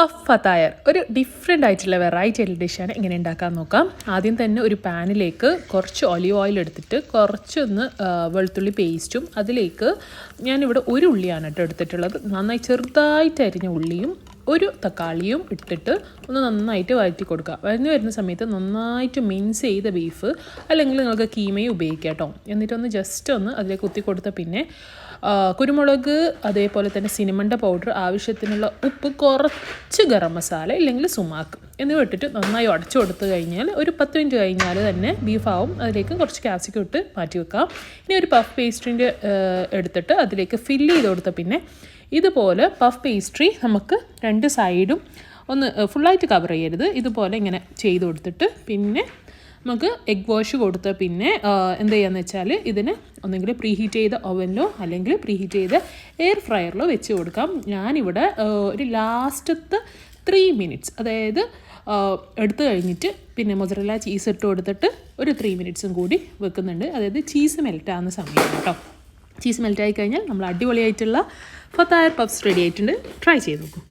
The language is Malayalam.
പഫ് ഫതായർ ഒരു ഡിഫറെൻ്റ് ആയിട്ടുള്ള വെറൈറ്റി ആയിട്ടുള്ള ഡിഷാണ്. എങ്ങനെ ഉണ്ടാക്കാൻ നോക്കാം. ആദ്യം തന്നെ ഒരു പാനിലേക്ക് കുറച്ച് ഒലിവ് ഓയിൽ എടുത്തിട്ട് കുറച്ചൊന്ന് വെളുത്തുള്ളി പേസ്റ്റും അതിലേക്ക് ഞാനിവിടെ ഒരു ഉള്ളിയാണ് കേട്ടോ എടുത്തിട്ടുള്ളത്. നന്നായി ചെറുതായിട്ട് അരിഞ്ഞ ഉള്ളിയും ഒരു തക്കാളിയും ഇട്ടിട്ട് ഒന്ന് നന്നായിട്ട് വഴറ്റി കൊടുക്കുക. വഴഞ്ഞു വരുന്ന സമയത്ത് നന്നായിട്ട് മിൻസ് ചെയ്ത ബീഫ് അല്ലെങ്കിൽ നിങ്ങൾക്ക് കീമയും ഉപയോഗിക്കാം കേട്ടോ. എന്നിട്ടൊന്ന് ജസ്റ്റ് ഒന്ന് അതിലേക്ക് കുത്തി കൊടുത്ത പിന്നെ കുരുമുളക്, അതേപോലെ തന്നെ സിനിമൻ്റെ പൗഡർ, ആവശ്യത്തിനുള്ള ഉപ്പ്, കുറച്ച് ഗരം മസാല ഇല്ലെങ്കിൽ സുമാക്ക് എന്നിവ ഇട്ടിട്ട് നന്നായി ഉടച്ചു കൊടുത്തു കഴിഞ്ഞാൽ ഒരു 10 മിനിറ്റ് കഴിഞ്ഞാൽ തന്നെ ബീഫാവും. അതിലേക്ക് കുറച്ച് ക്യാപ്സിക്കം ഇട്ട് മാറ്റി വെക്കാം. ഇനി ഒരു പഫ് പേസ്ട്രിൻ്റെ എടുത്തിട്ട് അതിലേക്ക് ഫില്ല് ചെയ്ത് കൊടുത്ത പിന്നെ ഇതുപോലെ പഫ് പേസ്ട്രി നമുക്ക് രണ്ട് സൈഡും ഒന്ന് ഫുള്ളായിട്ട് കവർ ചെയ്യരുത്, ഇതുപോലെ ഇങ്ങനെ ചെയ്ത് കൊടുത്തിട്ട് പിന്നെ നമുക്ക് എഗ് വാഷ് കൊടുത്ത് പിന്നെ എന്ത് ചെയ്യാന്ന് വെച്ചാൽ ഇതിന് ഒന്നെങ്കിൽ പ്രീഹീറ്റ് ചെയ്ത ഓവനിലോ അല്ലെങ്കിൽ പ്രീഹീറ്റ് ചെയ്ത എയർ ഫ്രയറിലോ വെച്ച് കൊടുക്കാം. ഞാനിവിടെ ഒരു ലാസ്റ്റത്തെ 3 മിനിറ്റ്സ് അതായത് എടുത്തു കഴിഞ്ഞിട്ട് പിന്നെ മൊസറല്ല ചീസ് ഇട്ട് കൊടുത്തിട്ട് ഒരു 3 മിനിറ്റ്സും കൂടി വെക്കുന്നുണ്ട്. അതായത് ചീസ് മെൽറ്റാകുന്ന സമയം കേട്ടോ. ചീസ് മെൽറ്റായി കഴിഞ്ഞാൽ നമ്മൾ അടിപൊളിയായിട്ടുള്ള ഫതായർ പഫ്സ് റെഡി ആയിട്ടുണ്ട്. ട്രൈ ചെയ്ത് നോക്കൂ.